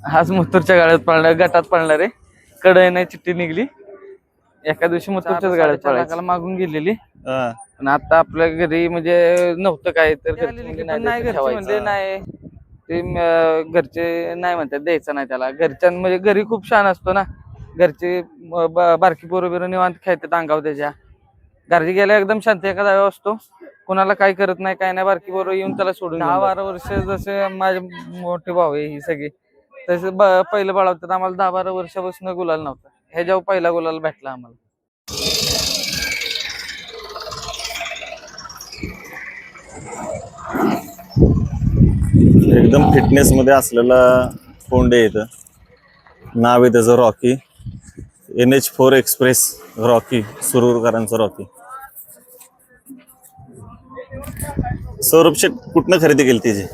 आज मुत्तूरच्या गाड्यात पळणार, गटात पळणार आहे. कडे नाही चिठ्ठी निघली. एका दिवशी मुत्तूरच्याच गाड्यात पळायला मागून गेलेली. पण आता आपल्या घरी म्हणजे नव्हतं काय तर नाही घरचे म्हणजे नाही ते घरचे नाही म्हणतात द्यायचं नाही त्याला. घरच्यां म्हणजे घरी खूप छान असतो ना. घरचे बारकी पोरं निवांत खेळतात अंगावर त्याच्या. घरची गेल्या एकदम शांत एका जागा असतो. कोणाला काय करत नाही काय नाही. बारकी पोरं येऊन त्याला सोडून 10-12 वर्ष जसे माझे मोठे भाऊ आहे ही सगळी तसे पहिलं बाळवतात. आम्हाला 10-12 वर्षापासून गुलाल नव्हता. ह्याच्यावर पहिला गुलाल भेटला आम्हाला. एकदम फिटनेस मध्ये असलेला फोंडे इथं. नाव आहे त्याचं रॉकी. NH4 एक्सप्रेस रॉकी, सुरूरकरांचं रॉकी. सौरभ शेट कुठनं खरेदी केली तिची?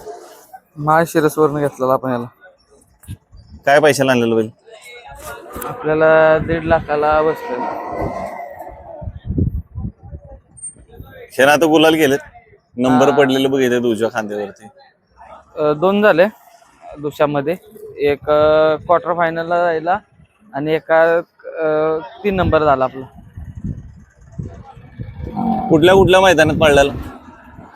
महाशिरसवरनं घेतलेला आपण याला. काय पैशाला आणलेलं बैल? आपल्याला 1.5 लाखाला बसलं. खेळ आता गुलाल गेलेत. नंबर पडलेले बघितले तुझ्या खांद्यावरती. 2 झाले दुशामध्ये. एक क्वार्टर फायनलला जायला आणि एका 3 नंबर झाला आपला. कुठल्या कुठल्या मैदानात पडलेला?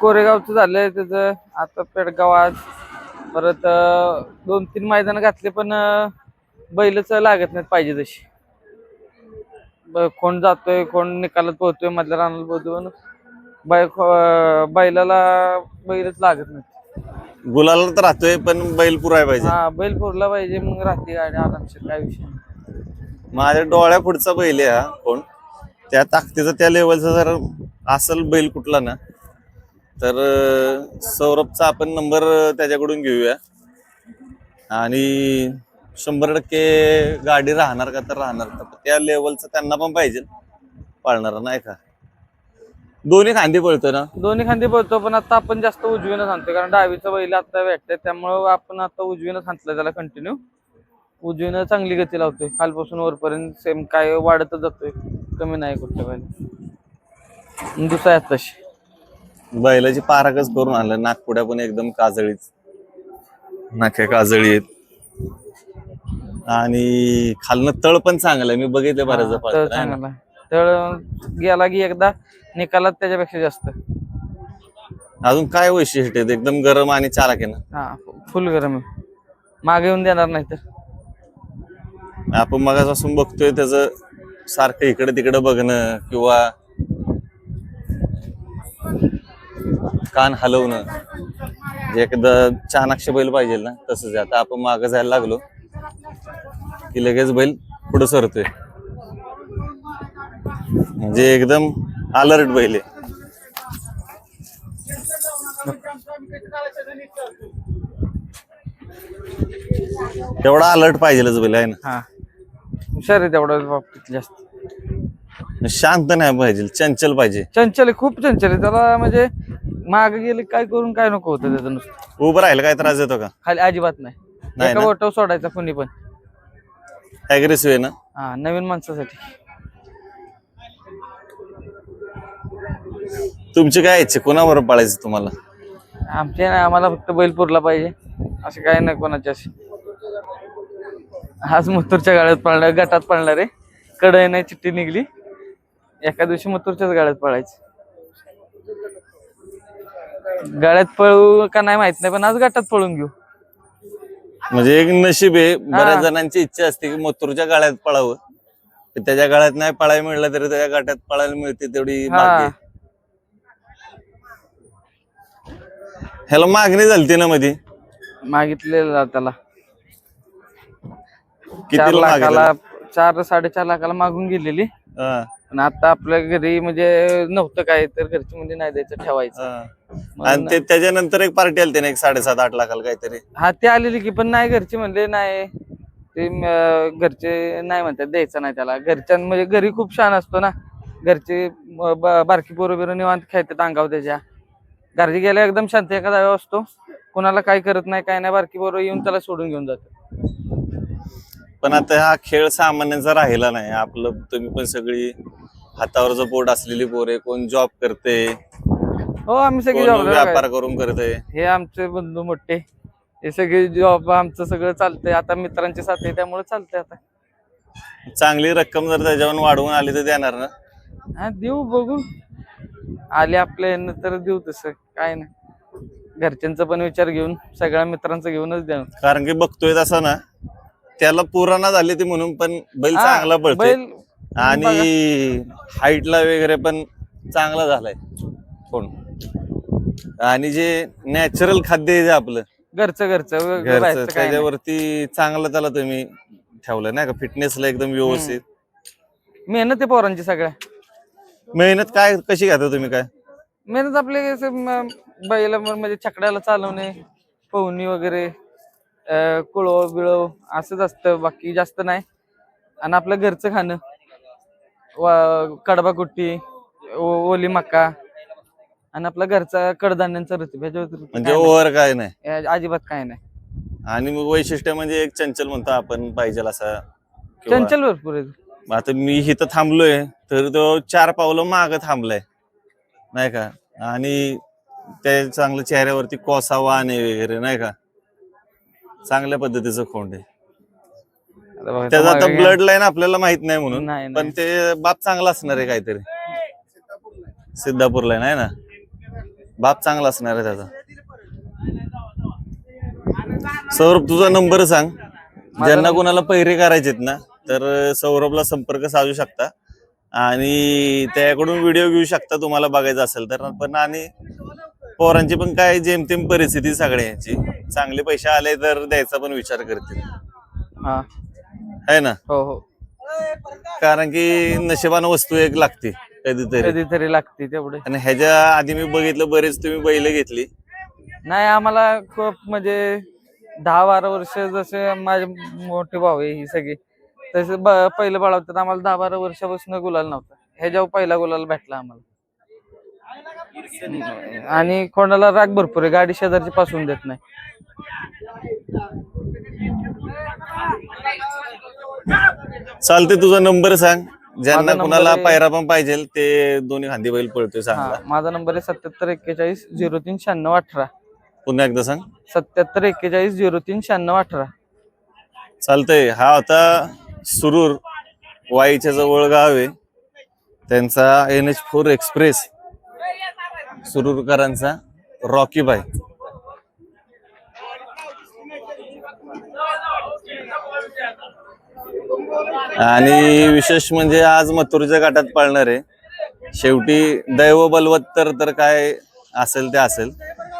कोरेगावचं झालंय त्याचं. आता पेडगाव आज परत 2-3 मैदान घातले पण बैलच लागत नाहीत पाहिजे तशी. कोण जातोय कोण निकालात पोहतोय मधल्या रानाला पोहतोय बैलाला बैलच लागत नाही. गुलाला तर राहतोय पण बैल पुराय पाहिजे. हा बैल पुरला पाहिजे मग राहते गाडी आरामशीर. काय विषय माझ्या डोळ्या पुढचा बैल आहे हा कोण. त्या ताकदीचा त्या लेवलचा जर असल बैल कुठला ना तर सौरभचा आपण नंबर त्याच्याकडून घेऊया. आणि 100% गाडी राहणार का तर राहणार का. त्या लेवलचं त्यांना पण पाहिजे पाळणार नाही का. दोन्ही खांदी पळतो ना. दोन्ही खांदी पळतो पण आता आपण जास्त उजवीनं सांगतो कारण डावीचं बैल आता भेटतंय त्यामुळं आपण आता उजवीनं सांगतलं त्याला कंटिन्यू. उजवीनं चांगली गती लावतोय खालपासून वरपर्यंत सेम काय वाढतच जातोय. कमी नाही कुठल्या बैल. दुसरा आहे तशी बैलाची पाराकच करून आणलं. नागपुड्या पण एकदम काजळीच नाक्या काजळी आहेत. आणि खालनं तळ पण चांगलं आहे. मी बघितलं बऱ्याच चांगला तळ गेला की एकदा निकालात त्याच्यापेक्षा जास्त. अजून काय वैशिष्ट्य आहेत? एकदम गरम आणि चालाक आहे ना. हा फुल गरम आहे. मागे येऊन देणार नाही तर. आपण मगापासून बघतोय त्याचं सारखं इकडे तिकडे बघणं किंवा कान हलवणं. जे एकदा चाणाक्ष बैल पाहिजे ना तसंच. आता आपण मागं जायला लागलो की लगेच बैल पुढे सरतोय. म्हणजे एकदम अलर्ट बैल आहे. तेवढा अलर्ट पाहिजेलच बैल आहे ना. हा हुशार आहे तेवढं बाबतीत जास्त. शांत नाही पाहिजे, चंचल पाहिजे. चंचल आहे, खूप चंचल आहे. त्याला म्हणजे मागे गेले काय करून काय नको होतं त्याचं. नुसतं उभं राहिलं काय त्रास देतो का? खाली अजिबात नाही. एका बोटावर सोडायचा कुणी पण. अग्रेसिव्ह आहे ना. हा नवीन माणसासाठी. तुमची काय इच्छा कोणावर पाळायचं तुम्हाला? आमचे नाही आम्हाला फक्त बैल पुरला पाहिजे असं काय नाही कोणाच्या. आज मुत्तूरच्या गाड्यात पळणार, गटात पळणार आहे. कडे नाही चिठ्ठी निघली. एका दिवशी मुत्तूरच्याच गाड्यात पळायचं. गाड्यात पळू का नाही माहित नाही पण आज गटात पळून घेऊ. म्हणजे एक नशीब आहे. बऱ्याच जणांची इच्छा असते की मथुरच्या गाड्यात पळावं. त्याच्या गाड्यात नाही पळायला मिळलं तरी त्याच्या गाड्यात पळायला मिळते तेवढी मागणी. ह्याला मागणी झाली ना मध्ये. मागितलेला त्याला किती 4-4.5 लाखाला मागून गेलेली. पण आता आपल्या घरी म्हणजे नव्हतं काय तर घरची म्हणजे नाही द्यायचं ठेवायचं. आणि ते त्याच्यानंतर एक पार्टी आली त्याने 7.5-8 लाखाला काहीतरी. हा ते आलेली की पण नाही घरची म्हणले नाही ते घरचे नाही म्हणतात द्यायचं नाही त्याला. घरच्यां म्हणजे घरी खूप छान असतो ना. घरचे बारकी पोरं निवांत खेळतात अंगावर त्याच्या. घरची गेल्या एकदम शांत एका जागा असतो. कोणाला काय करत नाही काय नाही. बारकी पोरं येऊन त्याला सोडून घेऊन जातात. पण आता हा खेळ सामान्यांचा राहिला नाही. आपलं तुम्ही पण सगळी हातावरचं पोट असलेली पोरे. कोण जॉब करते, हो आम्ही सगळे व्यापार करून करते. हे आमचे बंधू मोठे हे सगळे जॉब आमचं सगळं चालतंय आता, मित्रांची साथ आहे त्यामुळे चालतंय आता. चांगली रक्कम जर त्याच्यावर वाढवून आली तर देणार ना? हा देऊ, बघू आले आपल्या यानं तर देऊ, तसं काय नाही. घरच्यांचा पण विचार घेऊन, सगळ्या मित्रांचा घेऊनच द्या. कारण की बघतोय तसा ना, त्याला पुराणा झाले ते म्हणून पण बैल हा, चांगला पळतोय बैल आणि हाईटला वगैरे पण चांगला झालाय कोण. आणि जे नॅचरल खाद्य आहे जे आपलं घरचं घरचं, बाहेरचं काय नाही. त्याच्यावरती चांगलं त्याला तुम्ही ठेवलं नाही का, फिटनेसला एकदम व्यवस्थित. मेहनत आहे पोरांची सगळ्या. मेहनत काय कशी घेता तुम्ही काय? मेहनत आपले बैल म्हणजे छकड्याला चालवणे, पवनी वगैरे, कुळव बिळव असंच असतं, बाकी जास्त नाही. आणि आपलं घरचं खाणं, कडबा कुट्टी, ओली मका, आणि आपला घरचा कडधान्यांचा रतीब, म्हणजे ओव्हर काय नाही, अजिबात काय नाही. आणि मग वैशिष्ट्य म्हणजे एक चंचल म्हणतो आपण पाहिजे असा किंवा- चंचल भरपूर आहे. आता मी इथं थांबलोय तर तो 4 पावलं माग थांबलाय नाही का, आणि त्या चांगल्या चेहऱ्यावरती कोसा वाण आहे वगैरे नाही का, चांगल्या पद्धतीचं खोंड आहे. त्याचं आता ब्लड लाईन आपल्याला माहित नाही म्हणून, नाही, पण ते बाप चांगला असणार आहे काहीतरी. सिद्धापूर लाईन आहे ना, बाप चांगला असणार आहे त्याचा. सौरभ तुझा नंबर सांग, ज्यांना कोणाला पैरे करायचेत ना तर सौरभला संपर्क साधू शकता आणि त्याकडून व्हिडिओ घेऊ शकता तुम्हाला बघायचं असेल तर. पण आणि पोरांची पण काय जेमतेम परिस्थिती सगळ्यांची, चांगले पैसे आले तर द्यायचा पण विचार करतील हा, है ना. हो हो, कारण की नशिबानं वस्तू एक लागते कधीतरी लागते तेवढे. आणि ह्याच्या आधी मी बघितलं बरेच तुम्ही बैल घेतली. नाही आम्हाला खूप म्हणजे 10-12 वर्ष, जसे माझे मोठे भाऊ आहे ही सगळी, तसे पहिलं बाळवतात आम्हाला 10-12 वर्षापासून गुलाल नव्हता, ह्याच्यावर पहिला गुलाल भेटला आम्हाला. आणि कोणाला राग भरपूर आहे, गाडी शेजारची पासून देत नाही. चालते, तुझा नंबर सांग, ज्यांना माझा कोणाला नंबर आहे- पायरा पण पाहिजे ते दोन्ही खांदी बैल पळतोय हा, चांगला. माझा नंबर आहे 7741039618. पुन्हा एकदा सांग. 7741039618. चालतंय. हा होता सुरूर, वाईच्या जवळ गाव आहे त्यांचा, NH4 एक्सप्रेस सुरूरकरांचा रॉकी बाय. आणि विशेष म्हणजे आज मथुरच्या घाटात पाळणार आहे. शेवटी दैव बलवत तर काय असेल ते असेल,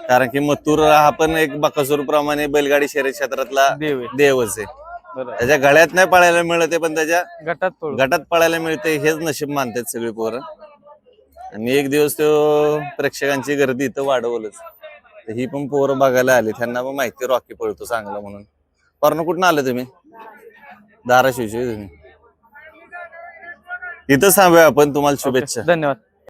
कारण की मथुर हा पण एक बकासूर प्रमाणे बैलगाडी शर्यत क्षेत्रातला देवच आहे. त्याच्या गळ्यात नाही पळायला मिळते पण त्याच्या गटात पळायला मिळते, हेच नशीब मानतात सगळी पोरं. आणि एक दिवस तो प्रेक्षकांची गर्दी इथं वाढवलंच, ही पण पोरं बघायला आली, त्यांना पण माहिती रॉकी पळतो चांगला म्हणून. पण कुठं आले तुम्ही? धाराशिवचे तुम्ही. इथं सांगूया आपण. तुम्हाला शुभेच्छा. धन्यवाद.